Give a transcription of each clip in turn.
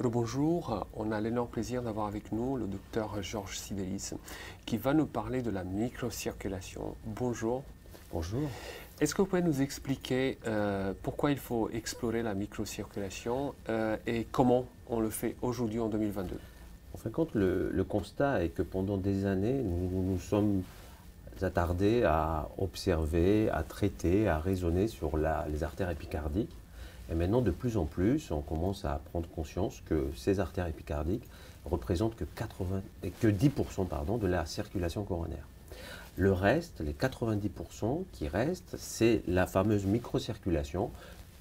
Bonjour, on a l'énorme plaisir d'avoir avec nous le docteur Georges Sibélis qui va nous parler de la microcirculation. Bonjour. Bonjour. Est-ce que vous pouvez nous expliquer pourquoi il faut explorer la microcirculation et comment on le fait aujourd'hui en 2022? En fin de compte, le constat est que pendant des années, nous nous sommes attardés à observer, à traiter, à raisonner sur les artères épicardiques. Et maintenant, de plus en plus, on commence à prendre conscience que ces artères épicardiques représentent que 10% de la circulation coronaire. Le reste, les 90% qui restent, c'est la fameuse microcirculation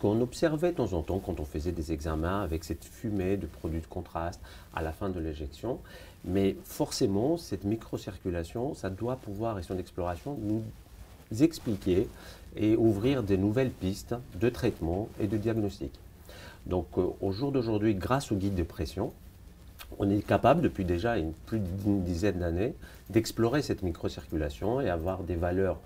qu'on observait de temps en temps quand on faisait des examens avec cette fumée de produits de contraste à la fin de l'éjection. Mais forcément, cette microcirculation, ça doit pouvoir, et son exploration, nous expliquer et ouvrir des nouvelles pistes de traitement et de diagnostic. Donc au jour d'aujourd'hui, grâce au guide de pression, on est capable, depuis déjà plus d'une dizaine d'années, d'explorer cette microcirculation et avoir des valeurs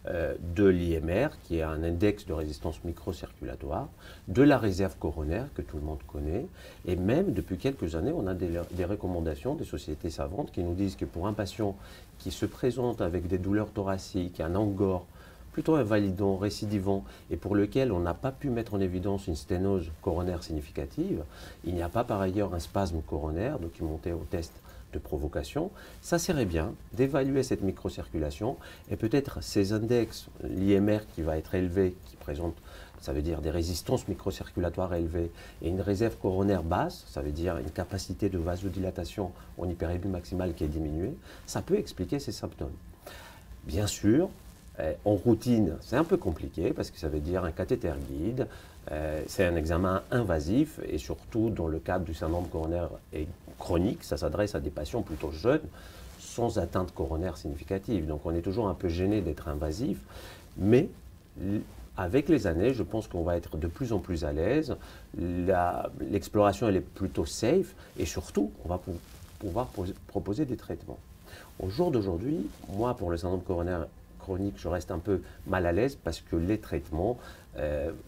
de l'IMR, qui est un index de résistance microcirculatoire, de la réserve coronaire, que tout le monde connaît, et même depuis quelques années, on a des recommandations des sociétés savantes qui nous disent que pour un patient qui se présente avec des douleurs thoraciques, un angor plutôt invalidant, récidivant, et pour lequel on n'a pas pu mettre en évidence une sténose coronaire significative, il n'y a pas par ailleurs un spasme coronaire documenté au test de provocation, ça serait bien d'évaluer cette microcirculation et peut-être ces index, l'IMR qui va être élevé, qui présente, ça veut dire des résistances microcirculatoires élevées et une réserve coronaire basse, ça veut dire une capacité de vasodilatation en hyperémie maximale qui est diminuée, ça peut expliquer ces symptômes. Bien sûr, en routine, c'est un peu compliqué parce que ça veut dire un cathéter guide, c'est un examen invasif et surtout dans le cadre du syndrome coronaire chronique, ça s'adresse à des patients plutôt jeunes sans atteinte coronaire significative. Donc on est toujours un peu gêné d'être invasif, mais avec les années, je pense qu'on va être de plus en plus à l'aise, l'exploration elle est plutôt safe et surtout on va pouvoir proposer des traitements. Au jour d'aujourd'hui, moi pour le syndrome coronaire chronique, je reste un peu mal à l'aise parce que les traitements,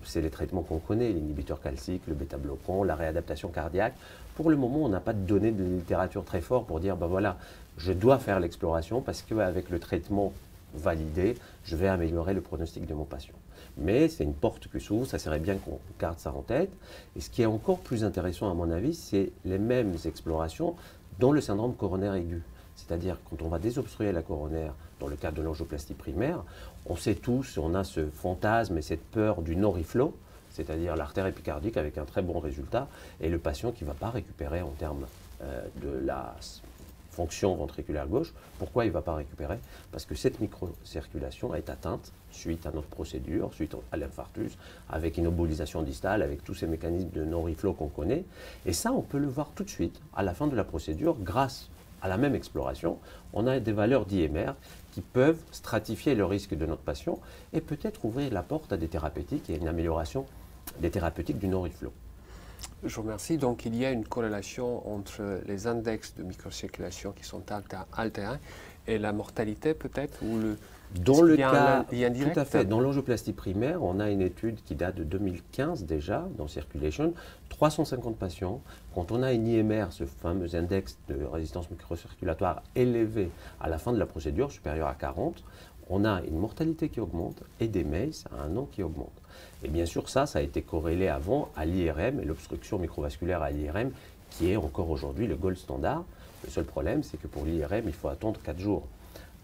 c'est les traitements qu'on connaît, l'inhibiteur calcique, le bêta-bloquant, la réadaptation cardiaque. Pour le moment, on n'a pas de données de littérature très forte pour dire, ben voilà, je dois faire l'exploration parce qu'avec le traitement validé, je vais améliorer le pronostic de mon patient. Mais c'est une porte qui s'ouvre, ça serait bien qu'on garde ça en tête. Et ce qui est encore plus intéressant à mon avis, c'est les mêmes explorations dans le syndrome coronaire aigu. C'est-à-dire quand on va désobstruer la coronaire dans le cadre de l'angioplastie primaire, on sait tous, on a ce fantasme et cette peur du no-reflow, c'est-à-dire l'artère épicardique avec un très bon résultat, et le patient qui ne va pas récupérer en termes de la fonction ventriculaire gauche. Pourquoi il ne va pas récupérer? Parce que cette microcirculation est atteinte suite à notre procédure, suite à l'infarctus, avec une embolisation distale, avec tous ces mécanismes de no-reflow qu'on connaît. Et ça, on peut le voir tout de suite, à la fin de la procédure, grâce à la même exploration, on a des valeurs d'IMR qui peuvent stratifier le risque de notre patient et peut-être ouvrir la porte à des thérapeutiques et une amélioration des thérapeutiques du no-reflow. Je vous remercie. Donc il y a une corrélation entre les index de microcirculation qui sont altérés et la mortalité peut-être ou le... Dans le cas, direct? tout à fait, dans l'angioplastie primaire, on a une étude qui date de 2015 déjà, dans Circulation, 350 patients. Quand on a une IMR, ce fameux index de résistance microcirculatoire élevé à la fin de la procédure, supérieur à 40, on a une mortalité qui augmente et des MACE à un an qui augmentent. Et bien sûr, ça a été corrélé avant à l'IRM et l'obstruction microvasculaire à l'IRM, qui est encore aujourd'hui le gold standard. Le seul problème, c'est que pour l'IRM, il faut attendre 4 jours.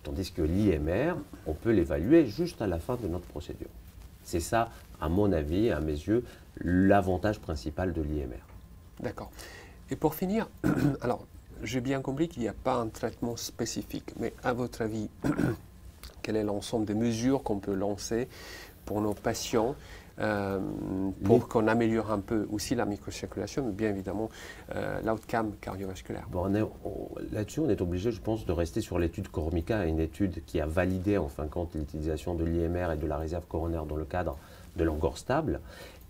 Tandis que l'IMR, on peut l'évaluer juste à la fin de notre procédure. C'est ça, à mon avis, à mes yeux, l'avantage principal de l'IMR. D'accord. Et pour finir, alors, j'ai bien compris qu'il n'y a pas un traitement spécifique, mais à votre avis, quel est l'ensemble des mesures qu'on peut lancer pour nos patients pour qu'on améliore un peu aussi la microcirculation, mais bien évidemment l'outcome cardiovasculaire. Bon, là-dessus, on est obligé, je pense, de rester sur l'étude Coromica, une étude qui a validé en fin de compte l'utilisation de l'IMR et de la réserve coronaire dans le cadre de l'angor stable.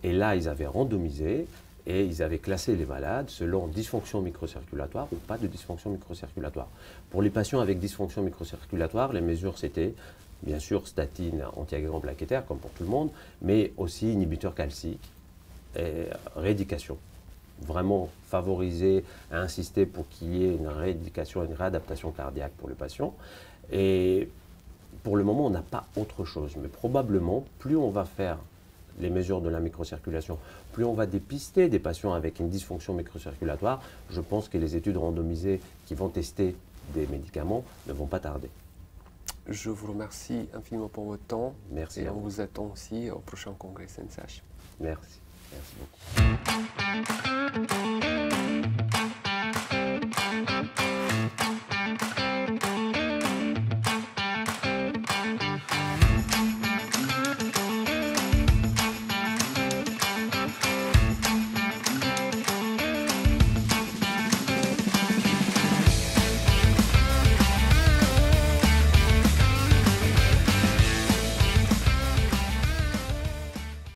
Et là, ils avaient randomisé et ils avaient classé les malades selon dysfonction microcirculatoire ou pas de dysfonction microcirculatoire. Pour les patients avec dysfonction microcirculatoire, les mesures c'était bien sûr statine antiagrégant plaquettaire comme pour tout le monde, mais aussi inhibiteur calcique et rééducation. vraiment favoriser, insister pour qu'il y ait une rééducation, une réadaptation cardiaque pour le patient. Et pour le moment, on n'a pas autre chose. Mais probablement, plus on va faire les mesures de la microcirculation, plus on va dépister des patients avec une dysfonction microcirculatoire, je pense que les études randomisées qui vont tester des médicaments ne vont pas tarder. Je vous remercie infiniment pour votre temps. Merci. Et on vous attend aussi au prochain congrès SENSH. Merci. Merci beaucoup.